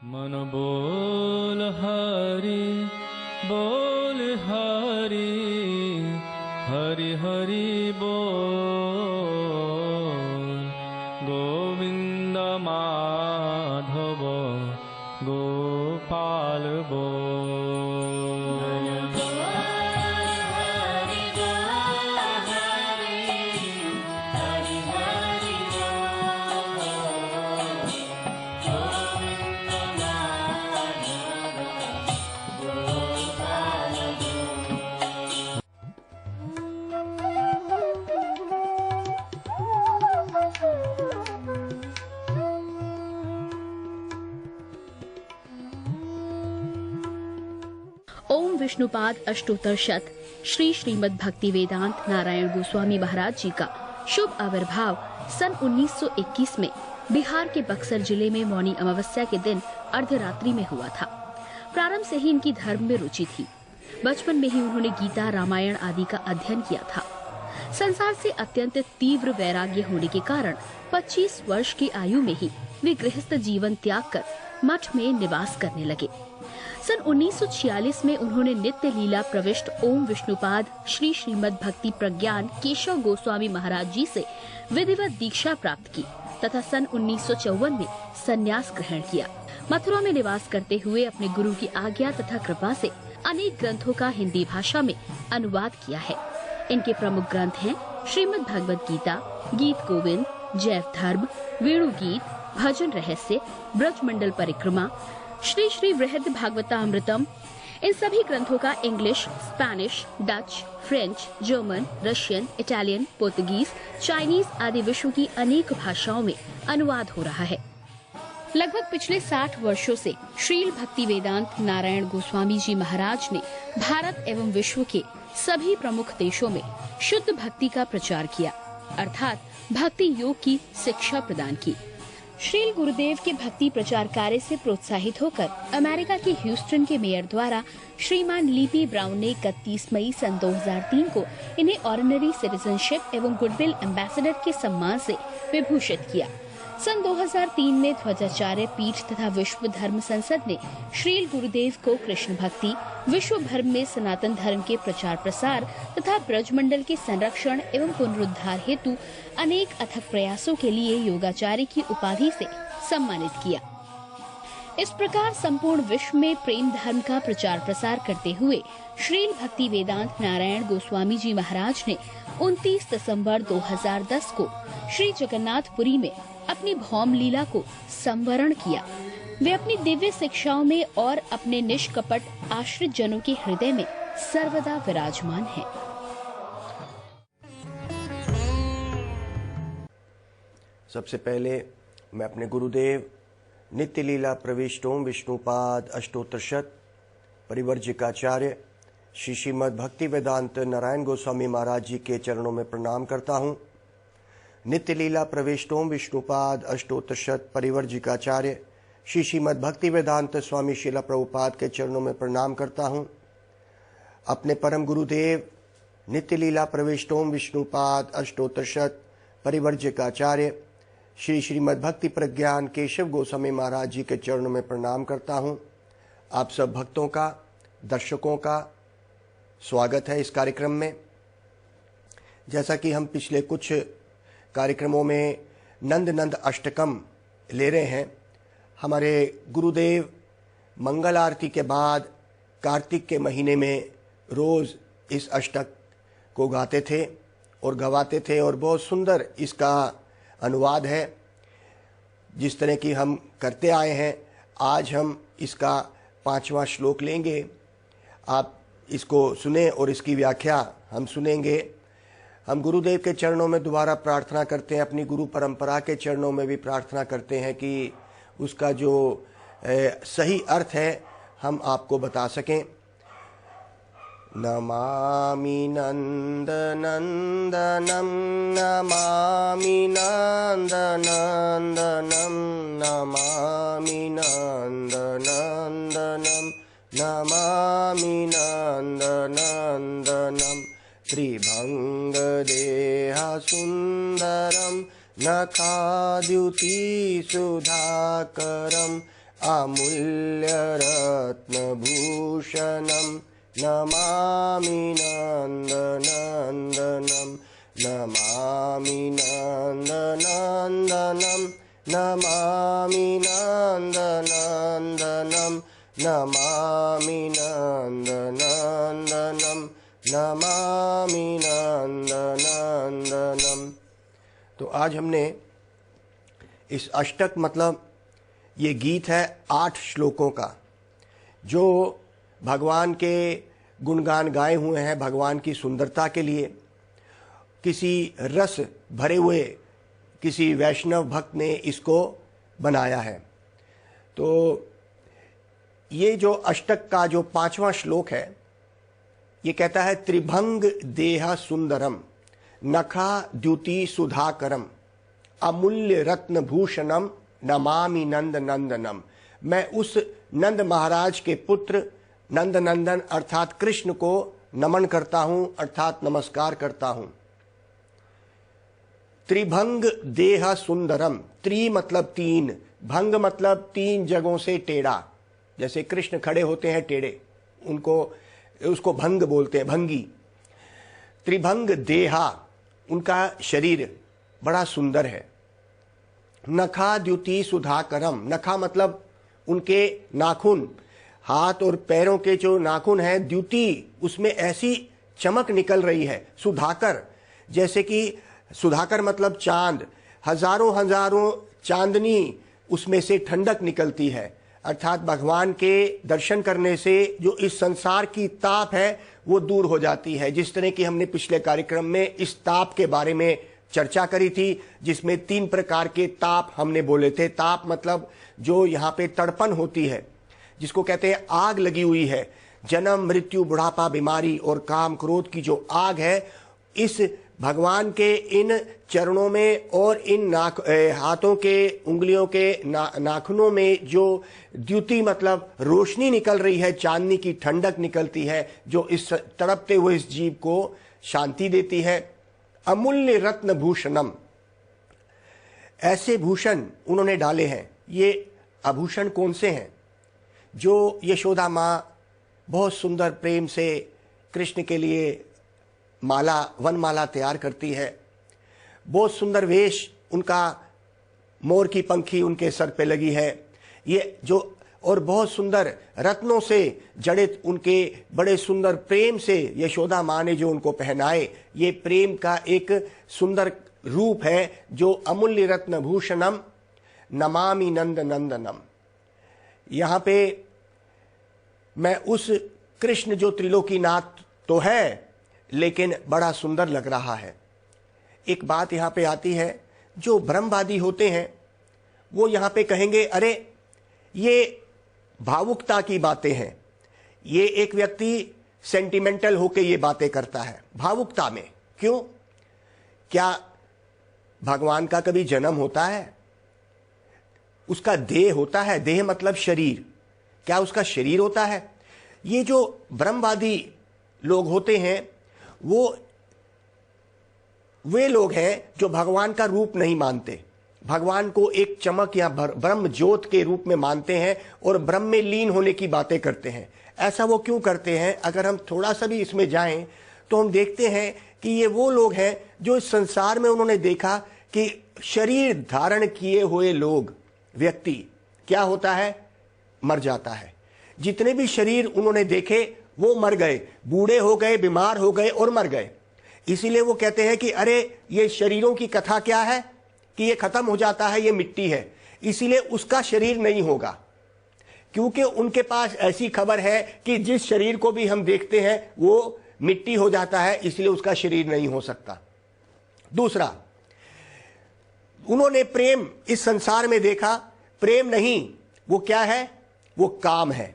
मन बोल हरि हरि हरि बोल गोविंद माधव गोपाल बोल। ओम विष्णुपाद अष्टोत्तर शत श्री श्रीमद् भक्ति वेदांत नारायण गोस्वामी महाराज जी का शुभ आविर्भाव सन 1921 में बिहार के बक्सर जिले में मौनी अमावस्या के दिन अर्धरात्रि में हुआ था। प्रारंभ से ही इनकी धर्म में रुचि थी। बचपन में ही उन्होंने गीता रामायण आदि का अध्ययन किया था। संसार से अत्यंत तीव्र वैराग्य होने के कारण 25 वर्ष की आयु में ही वे गृहस्थ जीवन त्याग कर मठ में निवास करने लगे। सन 1946 में उन्होंने नित्य लीला प्रविष्ट ओम विष्णुपाद श्री श्रीमद् भक्ति प्रज्ञान केशव गोस्वामी महाराज जी से विधिवत दीक्षा प्राप्त की तथा सन 1954 में संन्यास ग्रहण किया। मथुरा में निवास करते हुए अपने गुरु की आज्ञा तथा कृपा से अनेक ग्रंथों का हिंदी भाषा में अनुवाद किया है। इनके प्रमुख ग्रंथ हैं श्रीमद् भगवद गीता, गीत गोविंद, जैव धर्म, वेणु गीत, भजन रहस्य, ब्रजमंडल परिक्रमा, श्री श्री वृहद भागवतामृतम। इन सभी ग्रंथों का English, Spanish, Dutch, French, German, Russian, Italian, Portuguese, Chinese आदि विश्व की अनेक भाषाओं में अनुवाद हो रहा है। लगभग पिछले 60 वर्षों से श्रील भक्ति वेदांत नारायण गोस्वामी जी महाराज ने भारत एवं विश्व के सभी प्रमुख देशों में शुद्ध भक्ति का प्रचार किया, अर्थात भक्ति योग की शिक्षा प्रदान की। श्रील गुरुदेव के भक्ति प्रचार कार्य से प्रोत्साहित होकर अमेरिका के ह्यूस्टन के मेयर द्वारा श्रीमान लीपी ब्राउन ने 31 मई सन 2003 को इन्हें ऑर्डिनरी सिटीजनशिप एवं गुडविल एम्बेसडर के सम्मान से विभूषित किया। सन 2003 में ध्वजाचार्य पीठ तथा विश्व धर्म संसद ने श्रील गुरुदेव को कृष्ण भक्ति, विश्व भर में सनातन धर्म के प्रचार प्रसार तथा ब्रजमंडल के संरक्षण एवं पुनरुद्धार हेतु अनेक अथक प्रयासों के लिए योगाचार्य की उपाधि से सम्मानित किया। इस प्रकार संपूर्ण विश्व में प्रेम धर्म का प्रचार प्रसार करते हुए श्रील भक्ति वेदांत नारायण गोस्वामी जी महाराज ने 29 दिसंबर 2010 को श्री जगन्नाथपुरी में अपनी भौम लीला को संवरण किया। वे अपनी दिव्य शिक्षाओं में और अपने निष्कपट आश्रित जनों के हृदय में सर्वदा विराजमान हैं। सबसे पहले मैं अपने गुरुदेव नित्य लीला प्रविष्ट ओम विष्णुपाद अष्टोत्तर शत परिवर्जिकाचार्य श्री श्रीमद् भक्ति वेदांत नारायण गोस्वामी महाराज जी के चरणों में प्रणाम करता हूँ। नित्य लीला प्रविष्ट ओम विष्णुपाद अष्टोत्तर शत परिवर्जिकाचार्य श्री श्रीमद् भक्ति वेदांत स्वामी शीला प्रभुपाद के चरणों में प्रणाम करता हूँ। अपने परम गुरुदेव नित्य लीला प्रविष्ट ओम विष्णुपाद अष्टोत्तर शत परिवर्जिकाचार्य श्री श्रीमद् भक्ति प्रज्ञान केशव गोस्वामी महाराज जी के चरणों में प्रणाम करता हूँ। आप सब भक्तों का, दर्शकों का स्वागत है इस कार्यक्रम में। जैसा कि हम पिछले कुछ कार्यक्रमों में नंद नंद अष्टकम ले रहे हैं, हमारे गुरुदेव मंगल आरती के बाद कार्तिक के महीने में रोज़ इस अष्टक को गाते थे और गवाते थे और बहुत सुंदर इसका अनुवाद है। जिस तरह की हम करते आए हैं, आज हम इसका 5वां श्लोक लेंगे। आप इसको सुने और इसकी व्याख्या हम सुनेंगे। हम गुरुदेव के चरणों में दोबारा प्रार्थना करते हैं, अपनी गुरु परंपरा के चरणों में भी प्रार्थना करते हैं कि उसका जो सही अर्थ है हम आपको बता सकें। नमामि नंद नंदनम नमामि नंद नंदनम नमामि नंद नंदनम नमामि नंद नंदनम त्रिभंग देहा सुंदरम नखाद्युति सुधाकरम अमूल्यरत्नभूषणं नमामि नन्दनन्दनं नमामि नन्दनन्दनं नमामि नन्दनन्दनं नमामि नन्दनन्दनं नमामि नन्दनन्दनं। तो आज हमने इस अष्टक मतलब ये गीत है 8 श्लोकों का, जो भगवान के गुणगान गाए हुए हैं भगवान की सुंदरता के लिए। किसी रस भरे हुए किसी वैष्णव भक्त ने इसको बनाया है। तो ये जो अष्टक का जो 5वां श्लोक है, ये कहता है त्रिभंग देह सुंदरम नखा द्युति सुधाकरम अमूल्य रत्न भूषणम नमामि नंद नंदनम। मैं उस नंद महाराज के पुत्र नंद नंदन अर्थात कृष्ण को नमन करता हूं, अर्थात नमस्कार करता हूं। त्रिभंग देह सुंदरम, त्रि मतलब 3, भंग मतलब 3 जगहों से टेढ़ा। जैसे कृष्ण खड़े होते हैं टेढ़े, उसको भंग बोलते हैं, भंगी। त्रिभंग देहा, उनका शरीर बड़ा सुंदर है। नखा द्युति सुधाकरम, नखा मतलब उनके नाखून, हाथ और पैरों के जो नाखून हैं, द्युति उसमें ऐसी चमक निकल रही है। सुधाकर, जैसे कि सुधाकर मतलब चांद, हजारों हजारों चांदनी उसमें से ठंडक निकलती है। अर्थात भगवान के दर्शन करने से जो इस संसार की ताप है वो दूर हो जाती है। जिस तरह की हमने पिछले कार्यक्रम में इस ताप के बारे में चर्चा करी थी, जिसमें 3 प्रकार के ताप हमने बोले थे। ताप मतलब जो यहाँ पे तड़पन होती है, जिसको कहते हैं आग लगी हुई है, जन्म मृत्यु बुढ़ापा बीमारी और काम क्रोध की जो आग है, इस भगवान के इन चरणों में और इन हाथों के उंगलियों के नाखूनों में जो द्युति मतलब रोशनी निकल रही है, चांदनी की ठंडक निकलती है, जो इस तड़पते हुए इस जीव को शांति देती है। अमूल्य रत्न भूषणम, ऐसे भूषण उन्होंने डाले हैं। ये आभूषण कौन से हैं? जो यशोदा माँ बहुत सुंदर प्रेम से कृष्ण के लिए माला, वनमाला तैयार करती है। बहुत सुंदर वेश उनका, मोर की पंखी उनके सर पे लगी है। ये जो और बहुत सुंदर रत्नों से जड़ित उनके बड़े सुंदर प्रेम से यशोदा माँ ने जो उनको पहनाए, ये प्रेम का एक सुंदर रूप है। जो अमूल्य रत्न भूषणम नमामि नंद नंदनम। यहाँ पे मैं उस कृष्ण जो त्रिलोकीनाथ तो है, लेकिन बड़ा सुंदर लग रहा है। एक बात यहाँ पे आती है, जो ब्रह्मवादी होते हैं वो यहाँ पे कहेंगे अरे ये भावुकता की बातें हैं, ये एक व्यक्ति सेंटिमेंटल होके ये बातें करता है भावुकता में। क्यों? क्या भगवान का कभी जन्म होता है? उसका देह होता है, देह मतलब शरीर। क्या उसका शरीर होता है? ये जो ब्रह्मवादी लोग होते हैं वो वे लोग हैं जो भगवान का रूप नहीं मानते, भगवान को एक चमक या ब्रह्म ज्योत के रूप में मानते हैं और ब्रह्म में लीन होने की बातें करते हैं। ऐसा वो क्यों करते हैं? अगर हम थोड़ा सा भी इसमें जाएं तो हम देखते हैं कि ये वो लोग हैं जो इस संसार में उन्होंने देखा कि शरीर धारण किए हुए लोग, व्यक्ति क्या होता है? मर जाता है। जितने भी शरीर उन्होंने देखे वो मर गए, बूढ़े हो गए, बीमार हो गए और मर गए। इसीलिए वो कहते हैं कि अरे ये शरीरों की कथा क्या है कि ये खत्म हो जाता है, ये मिट्टी है, इसीलिए उसका शरीर नहीं होगा। क्योंकि उनके पास ऐसी खबर है कि जिस शरीर को भी हम देखते हैं वो मिट्टी हो जाता है, इसलिए उसका शरीर नहीं हो सकता। दूसरा, उन्होंने प्रेम इस संसार में देखा, प्रेम नहीं, वो क्या है? वो काम है।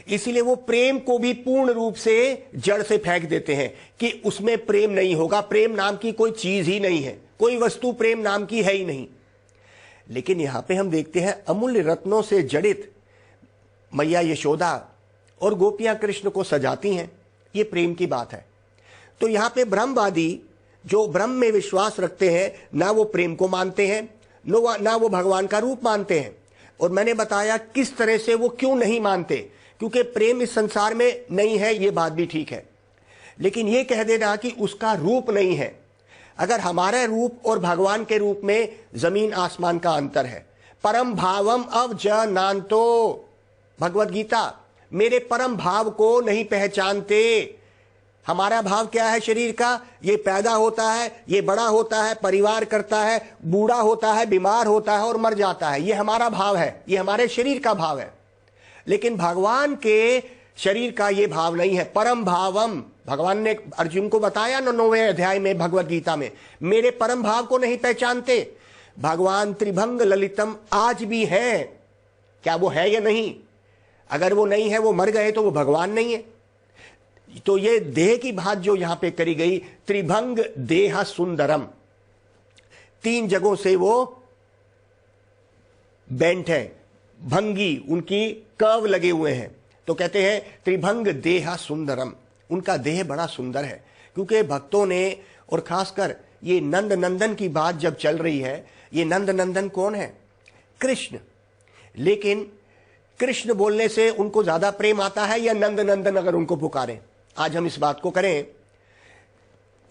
इसीलिए वो प्रेम को भी पूर्ण रूप से जड़ से फेंक देते हैं कि उसमें प्रेम नहीं होगा। प्रेम नाम की कोई चीज ही नहीं है, कोई वस्तु प्रेम नाम की है ही नहीं। लेकिन यहां पे हम देखते हैं अमूल्य रत्नों से जड़ित मैया यशोदा और गोपियां कृष्ण को सजाती हैं, ये प्रेम की बात है। तो यहां पे ब्रह्मवादी जो ब्रह्म में विश्वास रखते हैं, ना वो प्रेम को मानते हैं, ना वो भगवान का रूप मानते हैं। और मैंने बताया किस तरह से वो क्यों नहीं मानते, क्योंकि प्रेम इस संसार में नहीं है, ये बात भी ठीक है, लेकिन ये कह देना कि उसका रूप नहीं है। अगर हमारे रूप और भगवान के रूप में जमीन आसमान का अंतर है। परम भावम अवजानन्तो, भगवत गीता, मेरे परम भाव को नहीं पहचानते। हमारा भाव क्या है शरीर का? ये पैदा होता है, ये बड़ा होता है, परिवार करता है, बूढ़ा होता है, बीमार होता है और मर जाता है। ये हमारा भाव है, ये हमारे शरीर का भाव है। लेकिन भगवान के शरीर का ये भाव नहीं है। परम भावम, भगवान ने अर्जुन को बताया ना 9वें अध्याय में भगवत गीता में, मेरे परम भाव को नहीं पहचानते। भगवान त्रिभंग ललितम आज भी है। क्या वो है या नहीं? अगर वो नहीं है, वो मर गए तो वो भगवान नहीं है। तो ये देह की बात जो यहां पे करी गई, त्रिभंग देह सुंदरम, 3 जगहों से वो बेंट है, भंगी, उनकी कर्व लगे हुए हैं, तो कहते हैं त्रिभंग देह सुंदरम, उनका देह बड़ा सुंदर है। क्योंकि भक्तों ने, और खासकर ये नंद नंदन की बात जब चल रही है, ये नंद नंदन कौन है? कृष्ण। लेकिन कृष्ण बोलने से उनको ज्यादा प्रेम आता है या नंद नंदन अगर उनको पुकारें? आज हम इस बात को करें,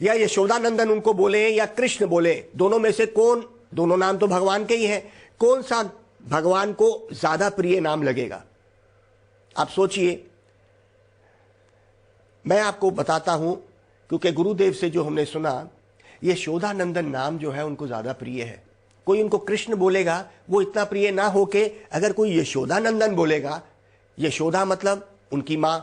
या यशोदा नंदन उनको बोले या कृष्ण बोले, दोनों में से कौन, दोनों नाम तो भगवान के ही हैं, कौन सा भगवान को ज्यादा प्रिय नाम लगेगा? आप सोचिए। मैं आपको बताता हूं, क्योंकि गुरुदेव से जो हमने सुना, यशोदा नंदन नाम जो है उनको ज्यादा प्रिय है। कोई उनको कृष्ण बोलेगा, वो इतना प्रिय ना होके अगर कोई यशोदा नंदन बोलेगा, यशोदा मतलब उनकी मां,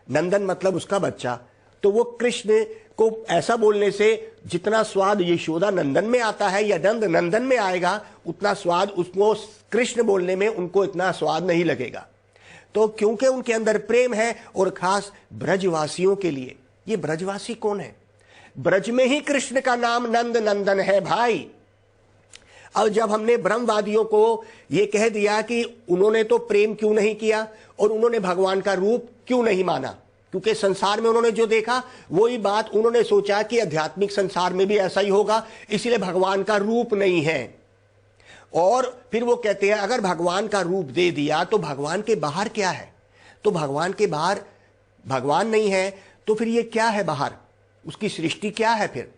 नंदन मतलब उसका बच्चा, तो वो कृष्ण को ऐसा बोलने से जितना स्वाद यशोदा नंदन में आता है या नंद नंदन में आएगा, उतना स्वाद उसको कृष्ण बोलने में उनको इतना स्वाद नहीं लगेगा। तो क्योंकि उनके अंदर प्रेम है, और खास ब्रजवासियों के लिए। ये ब्रजवासी कौन है? ब्रज में ही कृष्ण का नाम नंद नंदन है भाई। अब जब हमने ब्रह्मवादियों को ये कह दिया कि उन्होंने तो प्रेम क्यों नहीं किया और उन्होंने भगवान का रूप क्यों नहीं माना, क्योंकि संसार में उन्होंने जो देखा वही बात उन्होंने सोचा कि आध्यात्मिक संसार में भी ऐसा ही होगा, इसलिए भगवान का रूप नहीं है। और फिर वो कहते हैं अगर भगवान का रूप दे दिया तो भगवान के बाहर क्या है? तो भगवान के बाहर भगवान नहीं है, तो फिर ये क्या है बाहर? उसकी सृष्टि क्या है फिर?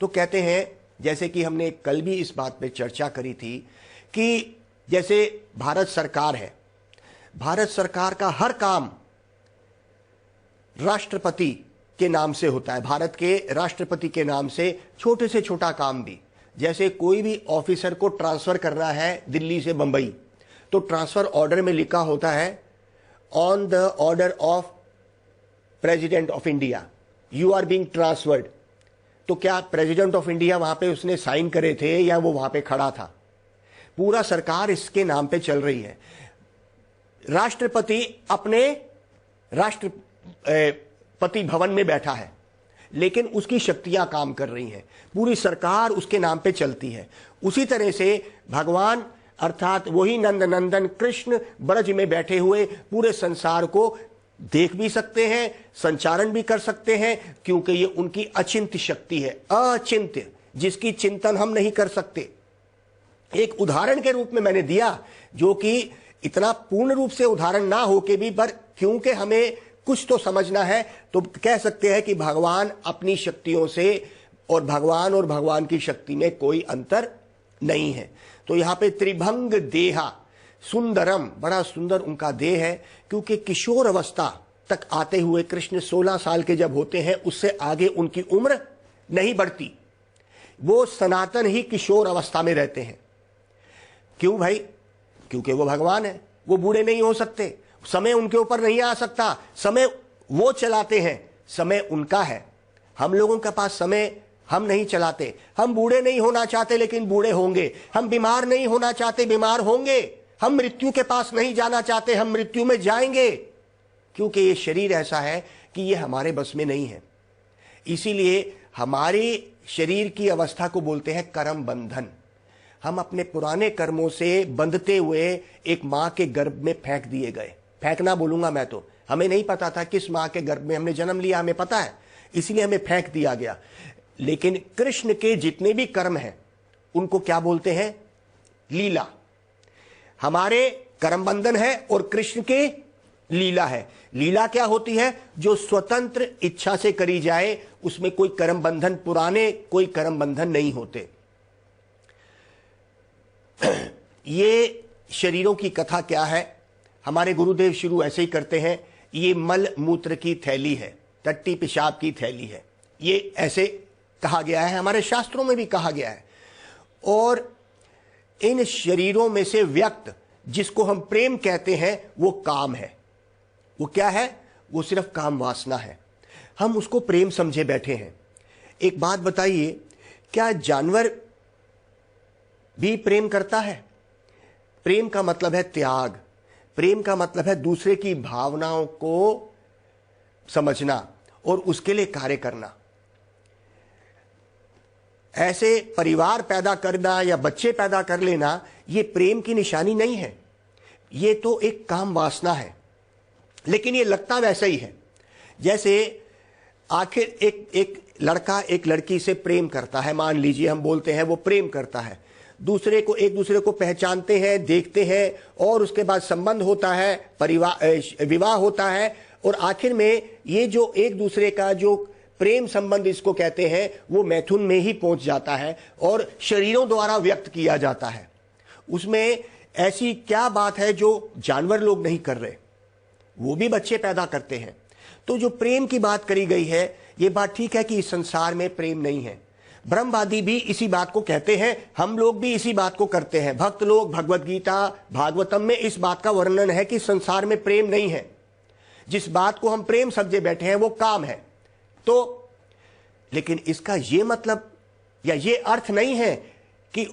तो कहते हैं, जैसे कि हमने कल भी इस बात पे चर्चा करी थी कि जैसे भारत सरकार है, भारत सरकार का हर काम राष्ट्रपति के नाम से होता है। भारत के राष्ट्रपति के नाम से छोटे से छोटा काम भी, जैसे कोई भी ऑफिसर को ट्रांसफर करना है दिल्ली से बंबई, तो ट्रांसफर ऑर्डर में लिखा होता है on the order of president of India you are being transferred. तो क्या प्रेसिडेंट ऑफ इंडिया वहां पे उसने साइन करे थे या वो वहां पे खड़ा था? पूरा सरकार इसके नाम पे चल रही है। राष्ट्रपति अपने राष्ट्रपति भवन में बैठा है, लेकिन उसकी शक्तियां काम कर रही हैं, पूरी सरकार उसके नाम पे चलती है। उसी तरह से भगवान अर्थात वही नंद नंदन कृष्ण ब्रज में बैठे हुए पूरे संसार को देख भी सकते हैं, संचारण भी कर सकते हैं, क्योंकि ये उनकी अचिंत्य शक्ति है, अचिंत्य, जिसकी चिंतन हम नहीं कर सकते। एक उदाहरण के रूप में मैंने दिया, जो कि इतना पूर्ण रूप से उदाहरण ना होके भी, पर क्योंकि हमें कुछ तो समझना है, तो कह सकते हैं कि भगवान अपनी शक्तियों से और भगवान की शक्ति में कोई अंतर नहीं है। तो यहां पे त्रिभंग देहा सुंदरम, बड़ा सुंदर उनका देह है, क्योंकि किशोर अवस्था तक आते हुए कृष्ण 16 साल के जब होते हैं, उससे आगे उनकी उम्र नहीं बढ़ती, वो सनातन ही किशोर अवस्था में रहते हैं। क्यों भाई? क्योंकि वो भगवान है, वो बूढ़े नहीं हो सकते, समय उनके ऊपर नहीं आ सकता, समय वो चलाते हैं, समय उनका है। हम लोगों के पास समय हम नहीं चलाते। हम बूढ़े नहीं होना चाहते लेकिन बूढ़े होंगे, हम बीमार नहीं होना चाहते, बीमार होंगे, हम मृत्यु के पास नहीं जाना चाहते, हम मृत्यु में जाएंगे, क्योंकि ये शरीर ऐसा है कि ये हमारे बस में नहीं है। इसीलिए हमारे शरीर की अवस्था को बोलते हैं कर्म बंधन। हम अपने पुराने कर्मों से बंधते हुए एक मां के गर्भ में फेंक दिए गए। फेंकना बोलूंगा मैं तो, हमें नहीं पता था किस मां के गर्भ में हमने जन्म लिया, हमें पता है, इसलिए हमें फेंक दिया गया। लेकिन कृष्ण के जितने भी कर्म हैं उनको क्या बोलते हैं? लीला। हमारे कर्म बंधन है और कृष्ण के लीला है। लीला क्या होती है? जो स्वतंत्र इच्छा से करी जाए, उसमें कोई कर्म बंधन, पुराने कोई कर्म बंधन नहीं होते। ये शरीरों की कथा क्या है? हमारे गुरुदेव शुरू ऐसे ही करते हैं, ये मल मूत्र की थैली है, टट्टी पेशाब की थैली है, ये ऐसे कहा गया है, हमारे शास्त्रों में भी कहा गया है। और इन शरीरों में से व्यक्त जिसको हम प्रेम कहते हैं वो काम है। वो क्या है? वो सिर्फ काम वासना है। हम उसको प्रेम समझे बैठे हैं। एक बात बताइए, क्या जानवर भी प्रेम करता है? प्रेम का मतलब है त्याग, प्रेम का मतलब है दूसरे की भावनाओं को समझना और उसके लिए कार्य करना। ऐसे परिवार पैदा करना या बच्चे पैदा कर लेना ये प्रेम की निशानी नहीं है, ये तो एक काम वासना है। लेकिन ये लगता वैसा ही है जैसे आखिर एक लड़का एक लड़की से प्रेम करता है, मान लीजिए हम बोलते हैं वो प्रेम करता है, दूसरे को एक दूसरे को पहचानते हैं, देखते हैं और उसके बाद संबंध होता है, परिवार विवाह होता है और आखिर में ये जो एक दूसरे का जो प्रेम संबंध इसको कहते हैं वो मैथुन में ही पहुंच जाता है और शरीरों द्वारा व्यक्त किया जाता है। उसमें ऐसी क्या बात है जो जानवर लोग नहीं कर रहे? वो भी बच्चे पैदा करते हैं। तो जो प्रेम की बात करी गई है, ये बात ठीक है कि इस संसार में प्रेम नहीं है। ब्रह्मवादी भी इसी बात को कहते हैं, हम लोग भी इसी बात को करते हैं। भक्त लोग भगवत गीता भागवतम में इस बात का वर्णन है कि संसार में प्रेम नहीं है। जिस बात को हम प्रेम समझे बैठे हैं वो काम है। तो लेकिन इसका ये मतलब या ये अर्थ नहीं है कि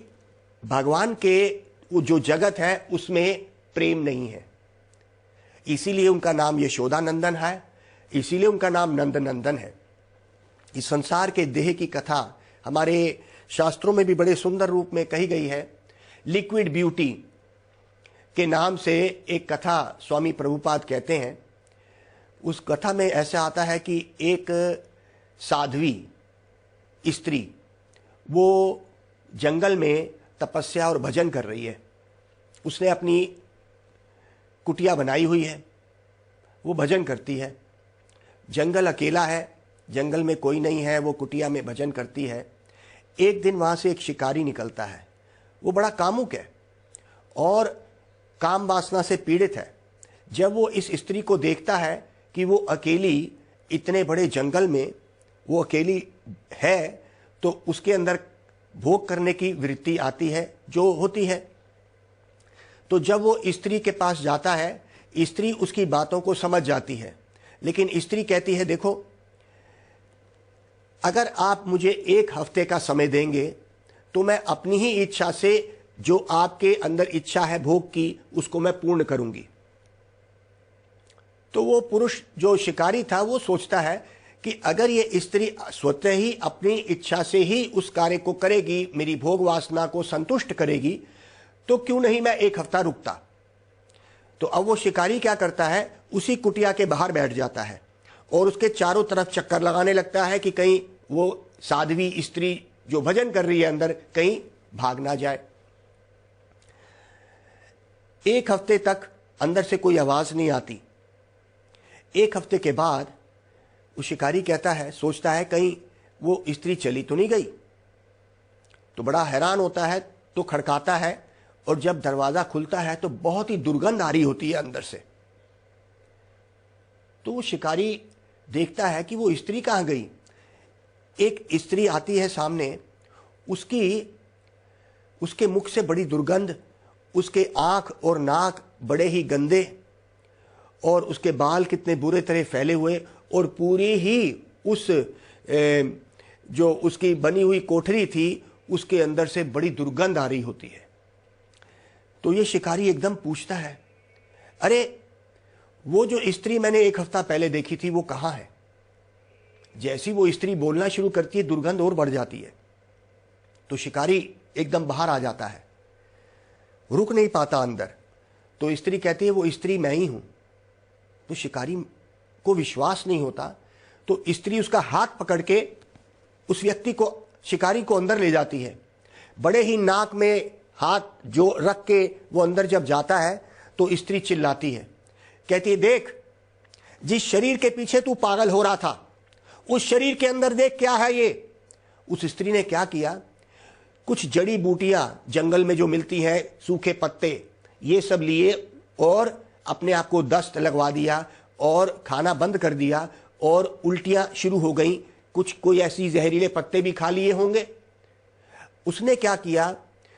भगवान के जो जगत है उसमें प्रेम नहीं है। इसीलिए उनका नाम यशोदा नंदन है, इसीलिए उनका नाम नंद नंदन है। इस संसार के देह की कथा हमारे शास्त्रों में भी बड़े सुंदर रूप में कही गई है। लिक्विड ब्यूटी के नाम से एक कथा स्वामी प्रभुपाद कहते हैं। उस कथा में ऐसा आता है कि एक साध्वी स्त्री वो जंगल में तपस्या और भजन कर रही है। उसने अपनी कुटिया बनाई हुई है, वो भजन करती है। जंगल अकेला है, जंगल में कोई नहीं है, वो कुटिया में भजन करती है। एक दिन वहाँ से एक शिकारी निकलता है। वो बड़ा कामुक है और काम वासना से पीड़ित है। जब वो इस स्त्री को देखता है कि वो अकेली इतने बड़े जंगल में वो अकेली है, तो उसके अंदर भोग करने की वृत्ति आती है जो होती है। तो जब वो स्त्री के पास जाता है, स्त्री उसकी बातों को समझ जाती है, लेकिन स्त्री कहती है, देखो अगर आप मुझे 1 हफ्ते का समय देंगे तो मैं अपनी ही इच्छा से जो आपके अंदर इच्छा है भोग की उसको मैं पूर्ण करूंगी। तो वो पुरुष जो शिकारी था वो सोचता है कि अगर ये स्त्री स्वतः ही अपनी इच्छा से ही उस कार्य को करेगी, मेरी भोग वासना को संतुष्ट करेगी, तो क्यों नहीं मैं 1 हफ्ता रुकता। तो अब वो शिकारी क्या करता है, उसी कुटिया के बाहर बैठ जाता है और उसके चारों तरफ चक्कर लगाने लगता है कि कहीं वो साध्वी स्त्री जो भजन कर रही है अंदर कहीं भाग ना जाए। 1 हफ्ते तक अंदर से कोई आवाज नहीं आती। 1 हफ्ते के बाद वो शिकारी कहता है, सोचता है कहीं वो स्त्री चली तो नहीं गई। तो बड़ा हैरान होता है, तो खड़काता है और जब दरवाजा खुलता है तो बहुत ही दुर्गंध आ रही होती है अंदर से। तो वो शिकारी देखता है कि वो स्त्री कहां गई। एक स्त्री आती है सामने, उसके मुख से बड़ी दुर्गंध, उसके आंख और नाक बड़े ही गंदे और उसके बाल कितने बुरे तरह फैले हुए और पूरी ही उस जो उसकी बनी हुई कोठरी थी उसके अंदर से बड़ी दुर्गंध आ रही होती है। तो ये शिकारी एकदम पूछता है, अरे वो जो स्त्री मैंने 1 हफ्ता पहले देखी थी वो कहाँ है। जैसी वो स्त्री बोलना शुरू करती है दुर्गंध और बढ़ जाती है। तो शिकारी एकदम बाहर आ जाता है, रुक नहीं पाता अंदर। तो स्त्री कहती है वो स्त्री मैं ही हूं। तो शिकारी को विश्वास नहीं होता, तो स्त्री उसका हाथ पकड़ के उस व्यक्ति को, शिकारी को अंदर ले जाती है। बड़े ही नाक में हाथ जो रख के वो अंदर जब जाता है तो स्त्री चिल्लाती है, कहती है देख, जिस शरीर के पीछे तू पागल हो रहा था उस शरीर के अंदर देख क्या है ये। उस स्त्री ने क्या किया, कुछ जड़ी बूटियां जंगल में जो मिलती हैं, सूखे पत्ते, ये सब लिए और अपने आप को दस्त लगवा दिया और खाना बंद कर दिया और उल्टियां शुरू हो गई। कुछ कोई ऐसी जहरीले पत्ते भी खा लिए होंगे। उसने क्या किया,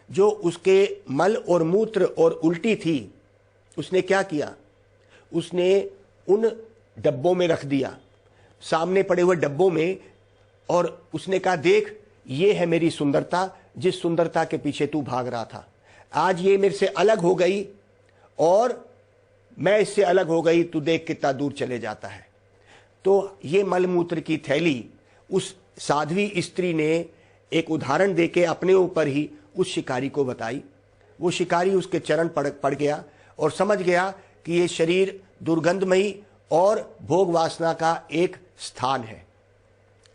जो उसके मल और मूत्र और उल्टी थी, उसने क्या किया, उसने उन डब्बों में रख दिया, सामने पड़े हुए डब्बों में, और उसने कहा देख, ये है मेरी सुंदरता, जिस सुंदरता के पीछे तू भाग रहा था। आज ये मेरे से अलग हो गई और मैं इससे अलग हो गई, तू देख कितना दूर चले जाता है। तो ये मलमूत्र की थैली उस साध्वी स्त्री ने एक उदाहरण देके अपने ऊपर ही उस शिकारी को बताई। वो शिकारी उसके चरण पड़ गया और समझ गया कि ये शरीर दुर्गंधमयी और भोग वासना का एक स्थान है।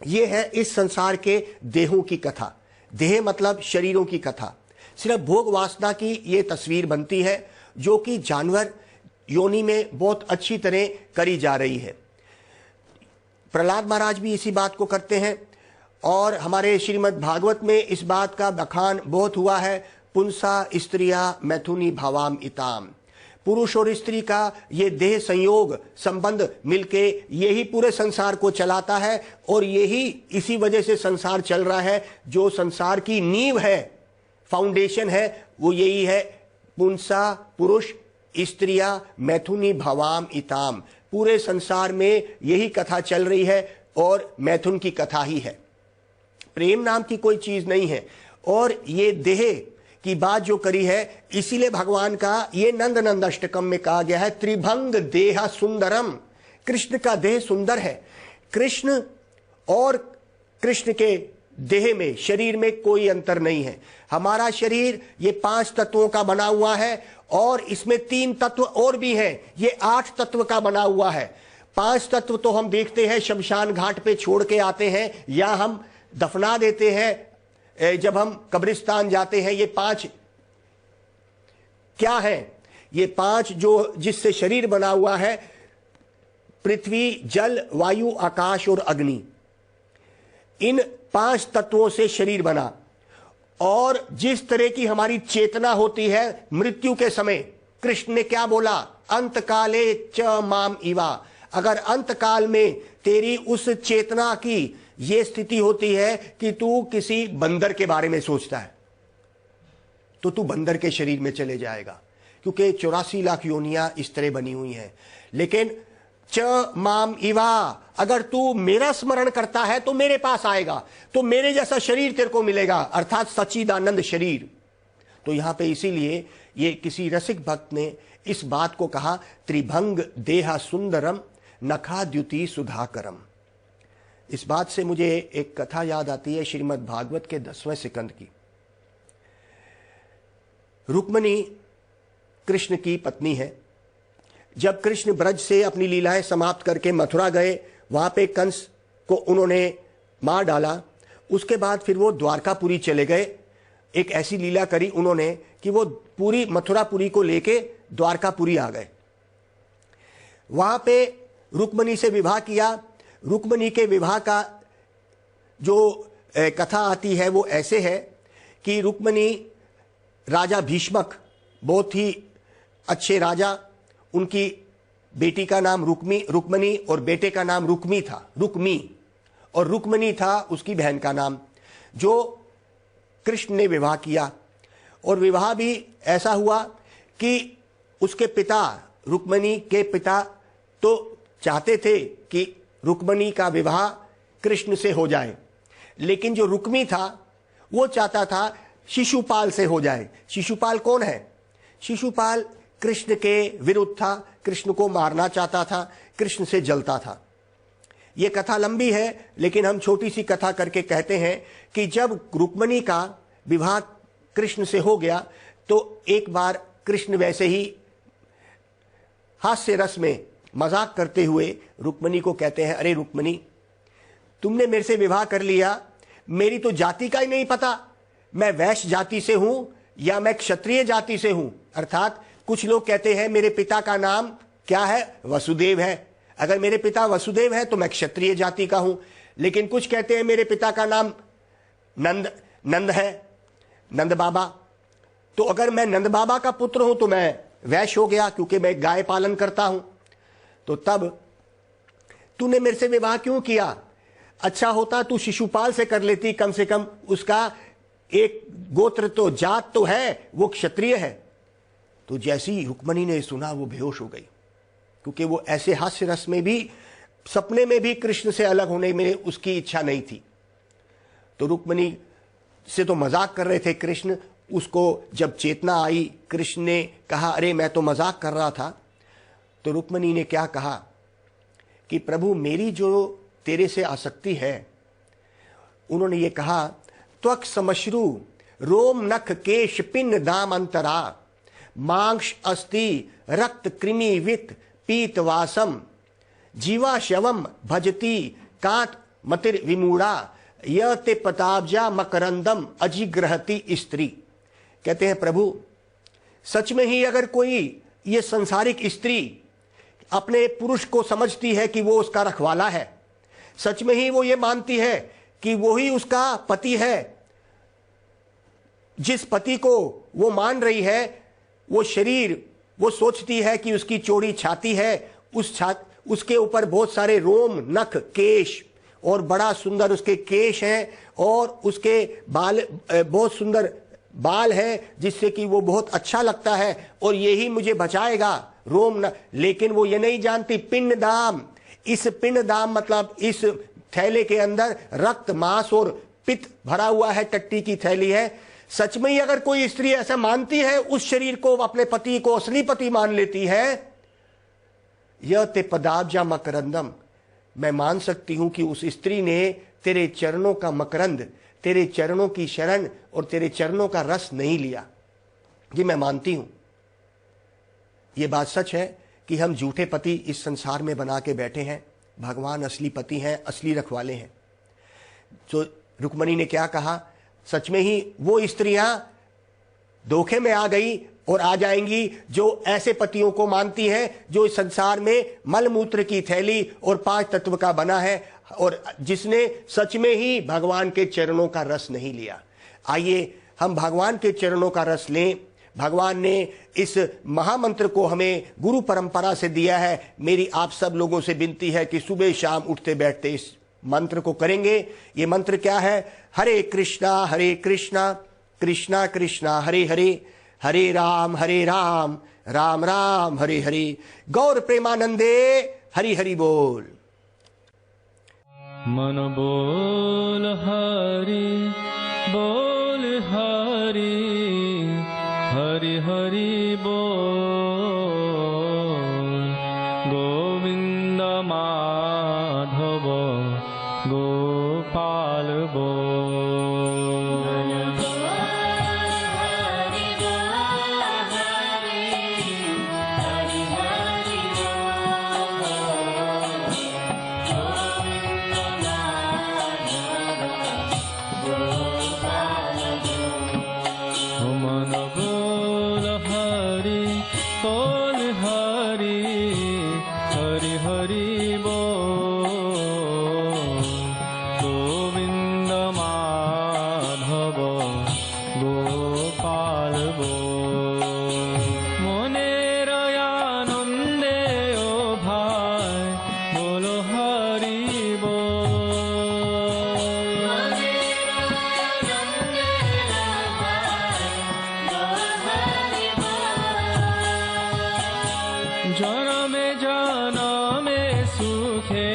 ये है इस संसार के देहों की कथा। देह मतलब शरीरों की कथा। सिर्फ भोग वासना की ये तस्वीर बनती है जो कि जानवर योनि में बहुत अच्छी तरह करी जा रही है। प्रहलाद महाराज भी इसी बात को करते हैं और हमारे श्रीमद् भागवत में इस बात का बखान बहुत हुआ है। पुंसा स्त्रिया मैथुनी भावाम इताम, पुरुष और स्त्री का ये देह संयोग संबंध मिलके यही पूरे संसार को चलाता है और यही इसी वजह से संसार चल रहा है। जो संसार की नींव है, फाउंडेशन है, वो यही है, पुंसा पुरुष, स्त्रिया मैथुनी भावाम इताम। पूरे संसार में यही कथा चल रही है और मैथुन की कथा ही है। प्रेम नाम की कोई चीज नहीं है। और ये देह की बात जो करी है, इसीलिए भगवान का ये नंद नंद अष्टकम में कहा गया है, त्रिभंग देह सुंदरम। कृष्ण का देह सुंदर है। कृष्ण और कृष्ण के देह में, शरीर में कोई अंतर नहीं है। हमारा शरीर ये 5 तत्वों का बना हुआ है और इसमें 3 तत्व और भी हैं। ये 8 तत्व का बना हुआ है। 5 तत्व तो हम देखते हैं शमशान घाट पे छोड़ के आते हैं या हम दफना देते हैं जब हम कब्रिस्तान जाते हैं। ये 5 क्या है? ये 5 जो जिससे शरीर बना हुआ है, पृथ्वी, जल, वायु, आकाश और अग्नि, इन 5 तत्वों से शरीर बना। और जिस तरह की हमारी चेतना होती है मृत्यु के समय, कृष्ण ने क्या बोला? अंत काले च माम इवा। अगर अंत काल में तेरी उस चेतना की ये स्थिति होती है कि तू किसी बंदर के बारे में सोचता है, तो तू बंदर के शरीर में चले जाएगा, क्योंकि 84 लाख योनियां इस तरह बनी हुई हैं। लेकिन च माम इवा, अगर तू मेरा स्मरण करता है तो मेरे पास आएगा, तो मेरे जैसा शरीर तेरे को मिलेगा, अर्थात सच्चिदानंद शरीर। तो यहां पे इसीलिए ये किसी रसिक भक्त ने इस बात को कहा, त्रिभंग देहा सुंदरम नखा द्युति सुधाकरम। इस बात से मुझे एक कथा याद आती है श्रीमद् भागवत के 10वें स्कंद की। रुक्मिणी कृष्ण की पत्नी है। जब कृष्ण ब्रज से अपनी लीलाएं समाप्त करके मथुरा गए, वहां पे कंस को उन्होंने मार डाला। उसके बाद फिर वो द्वारकापुरी चले गए। एक ऐसी लीला करी उन्होंने कि वो पूरी मथुरापुरी को लेके द्वारकापुरी आ गए। वहां पे रुक्मिणी से विवाह किया। रुक्मिणी के विवाह का जो कथा आती है वो ऐसे है कि रुक्मिणी, राजा भीष्मक बहुत ही अच्छे राजा, उनकी बेटी का नाम रुक्मिणी और बेटे का नाम रुक्मी था, रुक्मी, और रुक्मिणी था उसकी बहन का नाम, जो कृष्ण ने विवाह किया। और विवाह भी ऐसा हुआ कि उसके पिता, रुक्मिणी के पिता तो चाहते थे कि रुक्मिणी का विवाह कृष्ण से हो जाए, लेकिन जो रुक्मी था वो चाहता था शिशुपाल से हो जाए। शिशुपाल कौन है? शिशुपाल कृष्ण के विरुद्ध था, कृष्ण को मारना चाहता था, कृष्ण से जलता था। ये कथा लंबी है, लेकिन हम छोटी सी कथा करके कहते हैं कि जब रुक्मिणी का विवाह कृष्ण से हो गया तो एक बार कृष्ण वैसे ही हास्य रस में मजाक करते हुए रुक्मिणी को कहते हैं, अरे रुक्मिणी, तुमने मेरे से विवाह कर लिया, मेरी तो जाति का ही नहीं पता, मैं वैश्य जाति से हूं, या मैं क्षत्रिय जाति से हूं, अर्थात कुछ लोग कहते हैं मेरे पिता का नाम क्या है, वसुदेव है। अगर मेरे पिता वसुदेव है तो मैं क्षत्रिय जाति का हूं। लेकिन कुछ कहते हैं मेरे पिता का नाम नंद है, नंद बाबा, तो अगर मैं नंद बाबा का पुत्र हूं तो मैं वैश्य हो गया, क्योंकि मैं गाय पालन करता हूं। तो तब तूने मेरे से विवाह क्यों किया? अच्छा होता तू शिशुपाल से कर लेती, कम से कम उसका एक गोत्र तो, जात तो है, वो क्षत्रिय है। तो जैसी ही रुक्मणी ने सुना वो बेहोश हो गई, क्योंकि वो ऐसे हास्य रस में भी, सपने में भी कृष्ण से अलग होने में उसकी इच्छा नहीं थी। तो रुक्मणी से तो मजाक कर रहे थे कृष्ण, उसको जब चेतना आई, कृष्ण ने कहा अरे मैं तो मजाक कर रहा था। तो रुक्मणी ने क्या कहा कि प्रभु मेरी जो तेरे से आसक्ति है, उन्होंने ये कहा त्वक समश्रु रोम नख केश पिंड दाम अंतरा मांस अस्ति रक्त कृमि वित पीत वासम जीवा शवम भजती कांत मतिर विमूढ़ा य ते पताब्जा मकरंदम अजिग्रहति स्त्री। कहते हैं प्रभु सच में ही अगर कोई ये संसारिक स्त्री अपने पुरुष को समझती है कि वो उसका रखवाला है, सच में ही वो ये मानती है कि वो ही उसका पति है, जिस पति को वो मान रही है वो शरीर, वो सोचती है कि उसकी चौड़ी छाती है, उसके ऊपर बहुत सारे रोम नख केश और बड़ा सुंदर उसके केश हैं और उसके बाल, बहुत सुंदर बाल है जिससे कि वो बहुत अच्छा लगता है और यही मुझे बचाएगा रोम न। लेकिन वो ये नहीं जानती पिंड दाम, इस पिंड दाम मतलब इस थैले के अंदर रक्त मांस और पित्त भरा हुआ है, टट्टी की थैली है। सच में ही अगर कोई स्त्री ऐसा मानती है, उस शरीर को अपने पति को असली पति मान लेती है, यह ते पदाब्जा मकरंदम, मैं मान सकती हूं कि उस स्त्री ने तेरे चरणों का मकरंद, तेरे चरणों की शरण और तेरे चरणों का रस नहीं लिया। ये मैं मानती हूं। ये बात सच है कि हम झूठे पति इस संसार में बना के बैठे हैं, भगवान असली पति हैं, असली रखवाले हैं। तो रुक्मणी ने क्या कहा, सच में ही वो स्त्रियां धोखे में आ गई और आ जाएंगी जो ऐसे पतियों को मानती हैं जो इस संसार में मलमूत्र की थैली और 5 तत्व का बना है और जिसने सच में ही भगवान के चरणों का रस नहीं लिया। आइए हम भगवान के चरणों का रस लें। भगवान ने इस महामंत्र को हमें गुरु परंपरा से दिया है। मेरी आप सब लोगों से विनती है कि सुबह शाम उठते बैठते इस मंत्र को करेंगे। ये मंत्र क्या है? हरे कृष्णा कृष्णा कृष्णा हरे हरे, हरे राम राम राम हरे हरे। गौर प्रेमानंदे हरि हरि बोल। मन बोल हरि बोल हरि, हरि हरि बोल। गोविंद माधव गोपाल बोल। मन बोल हरि बोल हरि, हरि हरि बोल। गोविंद माधव गोपाल बोल। मनेर आनंदे ओ भाई बोलो हरि बोल। जनमे जनमे सुखे